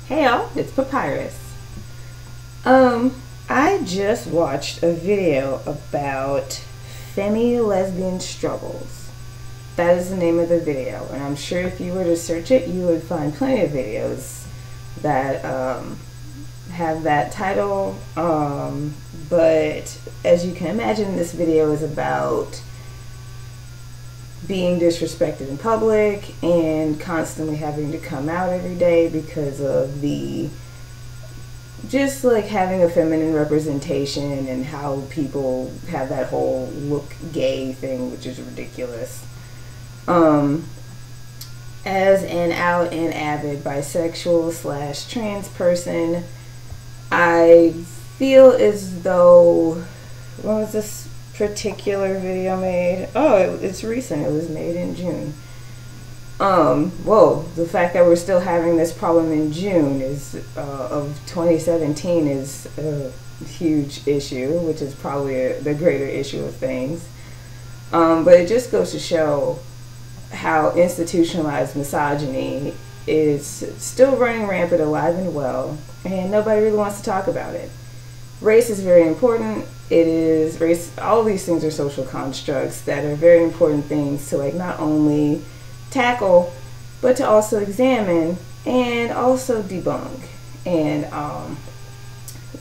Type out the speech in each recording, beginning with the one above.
Hey y'all, it's Papyrus. I just watched a video about lesbian struggles. That is the name of the video, and I'm sure if you were to search it, you would find plenty of videos that have that title. But as you can imagine, this video is about being disrespected in public and constantly having to come out every day because of the just like having a feminine representation and how people have that whole look gay thing, which is ridiculous. As an out and avid bisexual / trans person, I feel as though, when was this particular video made? Oh, it's recent. It was made in June. Whoa, the fact that we're still having this problem in June of 2017 is a huge issue, which is probably the greater issue of things. But it just goes to show how institutionalized misogyny is still running rampant, alive and well, and nobody really wants to talk about it. Race is very important. It is race. All of these things are social constructs that are very important things to like not only tackle, but to also examine and also debunk. And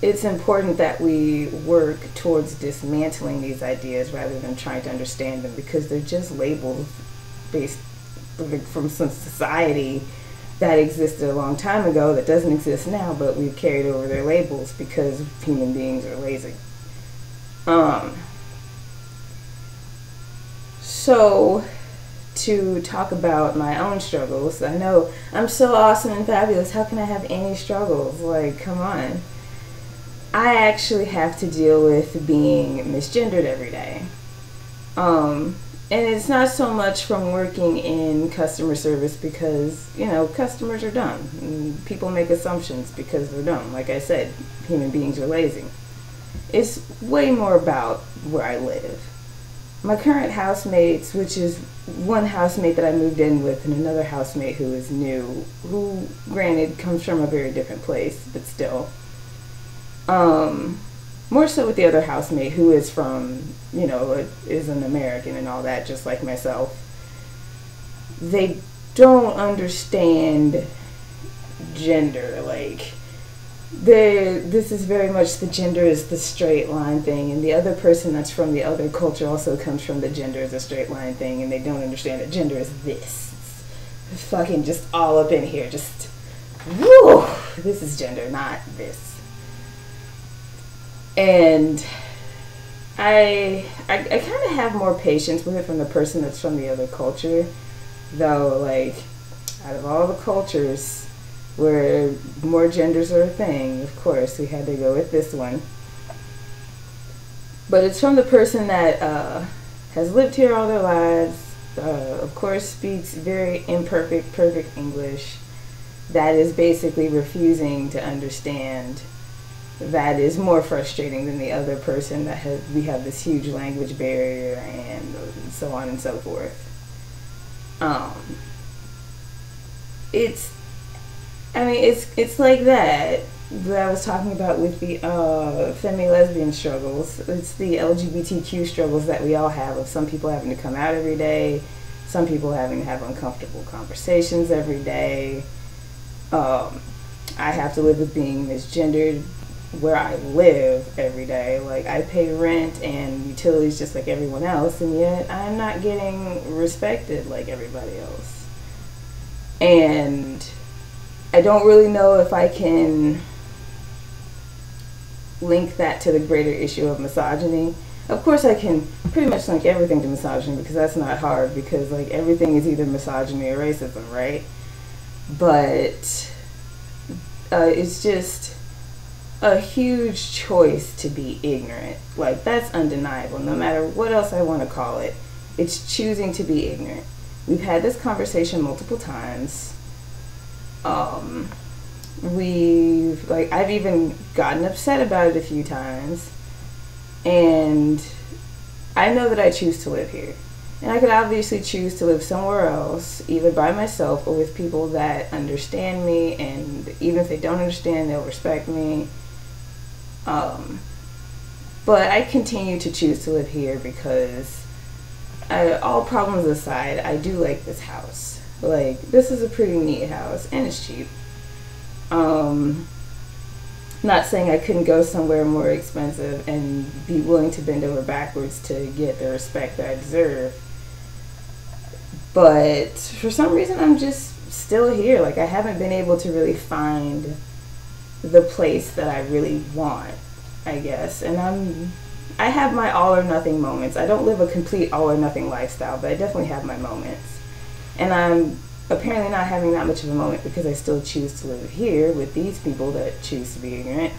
it's important that we work towards dismantling these ideas rather than trying to understand them, because they're just labels based from some society that existed a long time ago that doesn't exist now, but we've carried over their labels because human beings are lazy. So to talk about my own struggles, I know I'm so awesome and fabulous, how can I have any struggles? Like, come on. I actually have to deal with being misgendered every day. And it's not so much from working in customer service, because, you know, customers are dumb. And people make assumptions because they're dumb. Like I said, human beings are lazy. It's way more about where I live. My current housemates, which is one housemate that I moved in with and another housemate who is new, who granted comes from a very different place, but still. More so with the other housemate who is from, you know, is an American and all that, just like myself. They don't understand gender. Like, this is very much the gender is the straight line thing, and the other person that's from the other culture also comes from the gender is a straight line thing, and they don't understand that gender is this. It's fucking just all up in here, just, woo! This is gender, not this. And I kind of have more patience with it from the person that's from the other culture, though. Like, out of all the cultures where more genders are a thing, of course we had to go with this one. But it's from the person that has lived here all their lives, of course speaks very imperfect, perfect English, that is basically refusing to understand. That is more frustrating than the other person that we have this huge language barrier and so on and so forth. It's like that I was talking about with the lesbian struggles. It's the LGBTQ struggles that we all have, of some people having to come out every day, some people having to have uncomfortable conversations every day. I have to live with being misgendered where I live every day. Like, I pay rent and utilities just like everyone else, and yet I'm not getting respected like everybody else. And I don't really know if I can link that to the greater issue of misogyny. Of course I can pretty much link everything to misogyny, because that's not hard, because like everything is either misogyny or racism, right? But it's just a huge choice to be ignorant. Like, that's undeniable. No matter what else I want to call it, it's choosing to be ignorant. We've had this conversation multiple times. I've even gotten upset about it a few times, and I know that I choose to live here. And I could obviously choose to live somewhere else, either by myself or with people that understand me, and even if they don't understand, they'll respect me. But I continue to choose to live here because, all problems aside, I do like this house. Like, this is a pretty neat house, and it's cheap. Not saying I couldn't go somewhere more expensive and be willing to bend over backwards to get the respect that I deserve. But for some reason, I'm just still here. Like, I haven't been able to really find the place that I really want, I guess. And I have my all or nothing moments. I don't live a complete all or nothing lifestyle, but I definitely have my moments. And I'm apparently not having that much of a moment because I still choose to live here with these people that choose to be ignorant.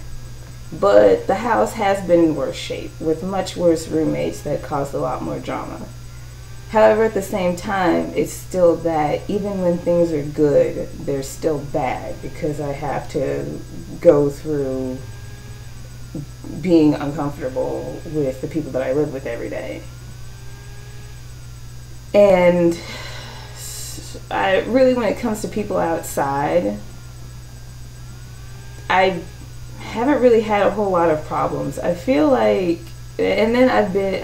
But the house has been in worse shape, with much worse roommates that caused a lot more drama. However, at the same time, it's still that even when things are good, they're still bad because I have to go through being uncomfortable with the people that I live with every day. And I really, when it comes to people outside, I haven't really had a whole lot of problems. I feel like, and then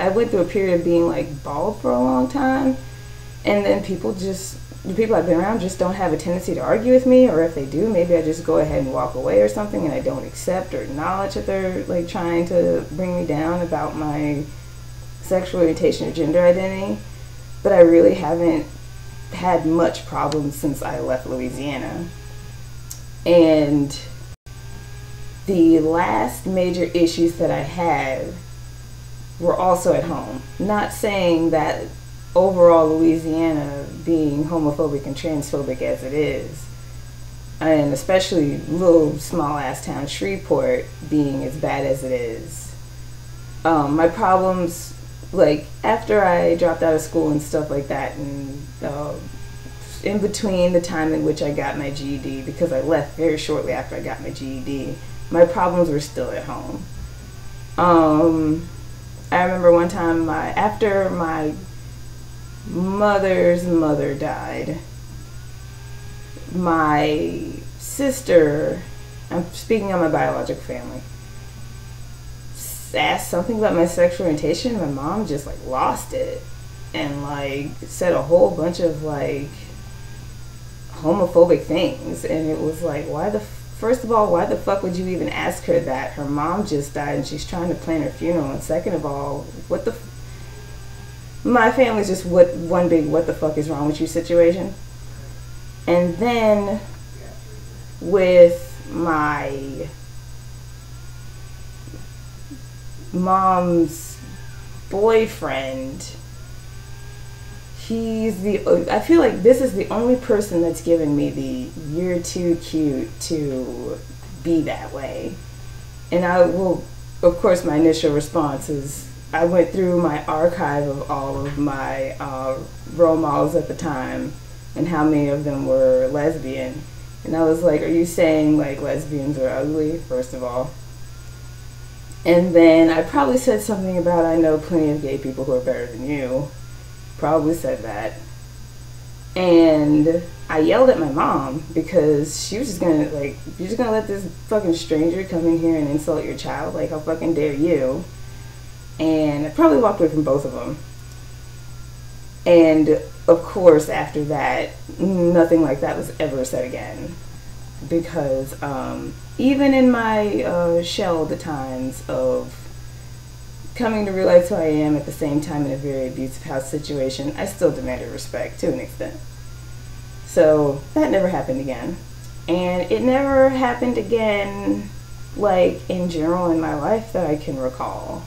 I went through a period of being like bald for a long time, and then the people I've been around just don't have a tendency to argue with me, or if they do, maybe I just go ahead and walk away or something, and I don't accept or acknowledge that they're like trying to bring me down about my sexual orientation or gender identity. But I really haven't had much problems since I left Louisiana. And the last major issues that I had were also at home. Not saying that overall Louisiana being homophobic and transphobic as it is, and especially little small ass town Shreveport being as bad as it is. My problems, like after I dropped out of school and stuff like that, and in between the time in which I got my GED, because I left very shortly after I got my GED, my problems were still at home. I remember one time after my mother's mother died, my sister, I'm speaking on my biological family, asked something about my sexual orientation. My mom just like lost it and like said a whole bunch of like homophobic things, and it was like, first of all, why the fuck would you even ask her that? Her mom just died and she's trying to plan her funeral. And second of all, my family's just one big what the fuck is wrong with you situation. And then with my mom's boyfriend, I feel like this is the only person that's given me the "you're too cute to be that way." And of course, my initial response is, I went through my archive of all of my role models at the time and how many of them were lesbian. And I was like, are you saying like lesbians are ugly, first of all? And then I probably said something about, I know plenty of gay people who are better than you. Probably said that. And I yelled at my mom because she was just gonna like, you're just gonna let this fucking stranger come in here and insult your child? Like, how fucking dare you? And I probably walked away from both of them. And of course, after that, nothing like that was ever said again. Because even in my shell at the times of coming to realize who I am at the same time in a very abusive house situation, I still demanded respect to an extent. So that never happened again. And it never happened again, like, in general in my life that I can recall.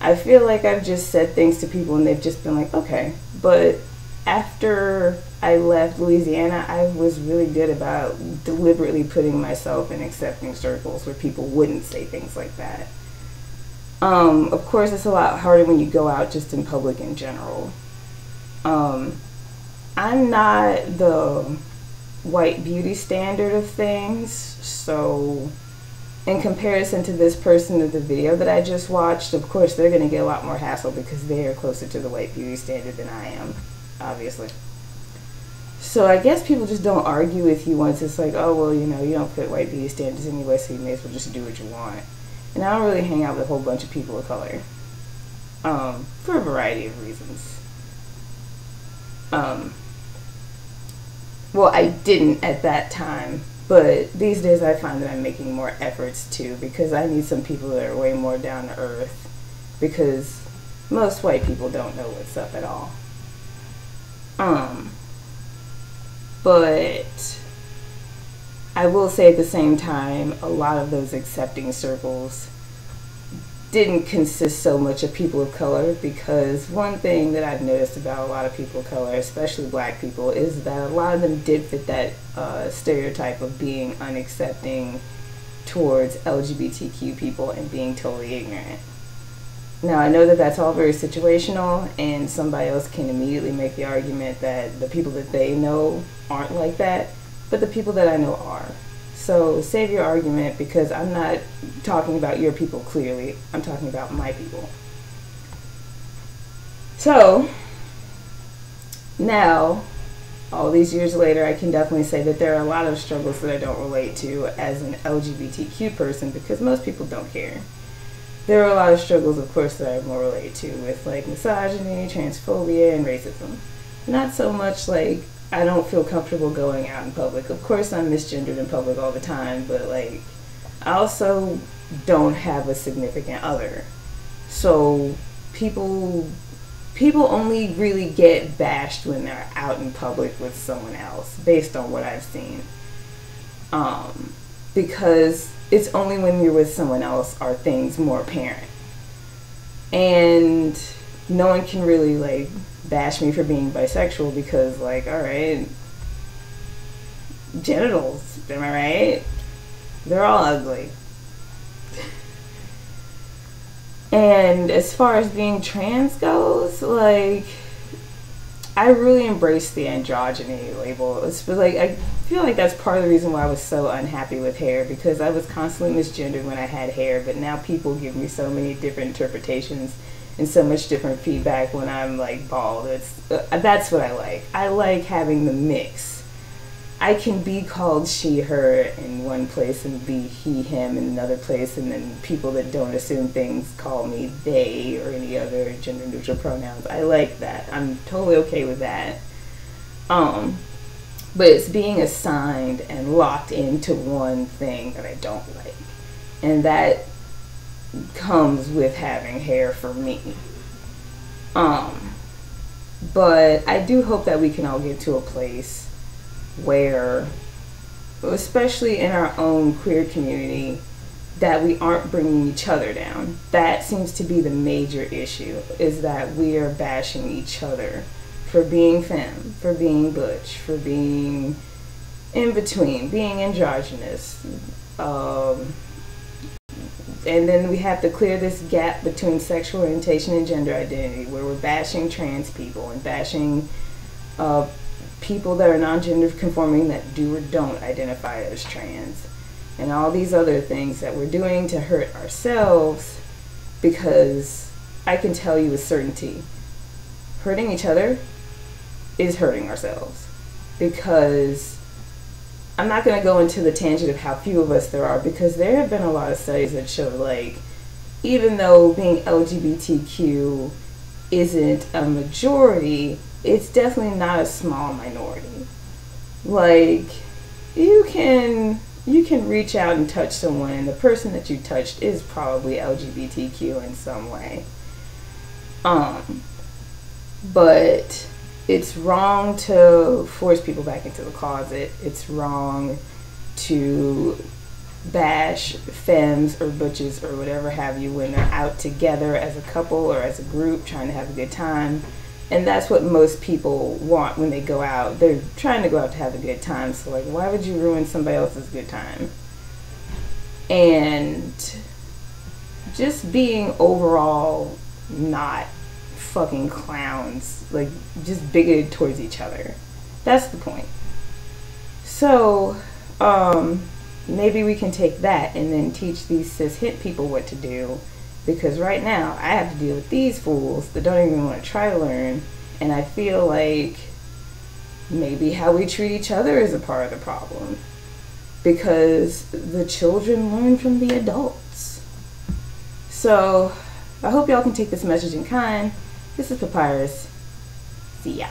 I feel like I've just said things to people and they've just been like, okay. But after I left Louisiana, I was really good about deliberately putting myself in accepting circles where people wouldn't say things like that. Of course, it's a lot harder when you go out just in public in general. I'm not the white beauty standard of things, so in comparison to this person of the video that I just watched, of course they're going to get a lot more hassle because they are closer to the white beauty standard than I am, obviously. So I guess people just don't argue with you once it's like, oh, well, you know, you don't fit white beauty standards anyway, so you may as well just do what you want. And I don't really hang out with a whole bunch of people of color, for a variety of reasons. Well, I didn't at that time, but these days I find that I'm making more efforts to, because I need some people that are way more down to earth, because most white people don't know what's up at all. But I will say at the same time, a lot of those accepting circles didn't consist so much of people of color, because one thing that I've noticed about a lot of people of color, especially black people, is that a lot of them did fit that stereotype of being unaccepting towards LGBTQ people and being totally ignorant. Now, I know that that's all very situational, and somebody else can immediately make the argument that the people that they know aren't like that, but the people that I know are. So save your argument, because I'm not talking about your people clearly. I'm talking about my people. So now, all these years later, I can definitely say that there are a lot of struggles that I don't relate to as an LGBTQ person, because most people don't care. There are a lot of struggles, of course, that I more relate to, with like misogyny, transphobia, and racism. Not so much like I don't feel comfortable going out in public. Of course, I'm misgendered in public all the time, but like I also don't have a significant other. So people only really get bashed when they're out in public with someone else, based on what I've seen. Because it's only when you're with someone else are things more apparent. And no one can really like bash me for being bisexual, because like, alright, genitals, am I right? They're all ugly. And as far as being trans goes, like, I really embrace the androgyny label. It's like, I feel like that's part of the reason why I was so unhappy with hair, because I was constantly misgendered when I had hair, but now people give me so many different interpretations and so much different feedback when I'm like bald. That's what I like. I like having the mix. I can be called she, her in one place and be he, him in another place, and then people that don't assume things call me they or any other gender neutral pronouns. I like that. I'm totally okay with that. But it's being assigned and locked into one thing that I don't like. And that comes with having hair for me. But I do hope that we can all get to a place where, especially in our own queer community, that we aren't bringing each other down. That seems to be the major issue, is that we are bashing each other for being femme, for being butch, for being in between, being androgynous. And then we have to clear this gap between sexual orientation and gender identity, where we're bashing trans people and bashing people that are non-gender conforming that do or don't identify as trans, and all these other things that we're doing to hurt ourselves, because I can tell you with certainty, hurting each other is hurting ourselves. Because I'm not going to go into the tangent of how few of us there are, because there have been a lot of studies that show, like, even though being LGBTQ isn't a majority, it's definitely not a small minority. Like, you can reach out and touch someone, and the person that you touched is probably LGBTQ in some way. But it's wrong to force people back into the closet. It's wrong to bash femmes or butches or whatever have you when they're out together as a couple or as a group trying to have a good time. And that's what most people want when they go out. They're trying to go out to have a good time. So like, why would you ruin somebody else's good time? And just being overall not fucking clowns, like just bigoted towards each other. That's the point. So, maybe we can take that and then teach these cis-het people what to do, because right now I have to deal with these fools that don't even want to try to learn, and I feel like maybe how we treat each other is a part of the problem, because the children learn from the adults. So I hope y'all can take this message in kind. This is Papyrus. See ya.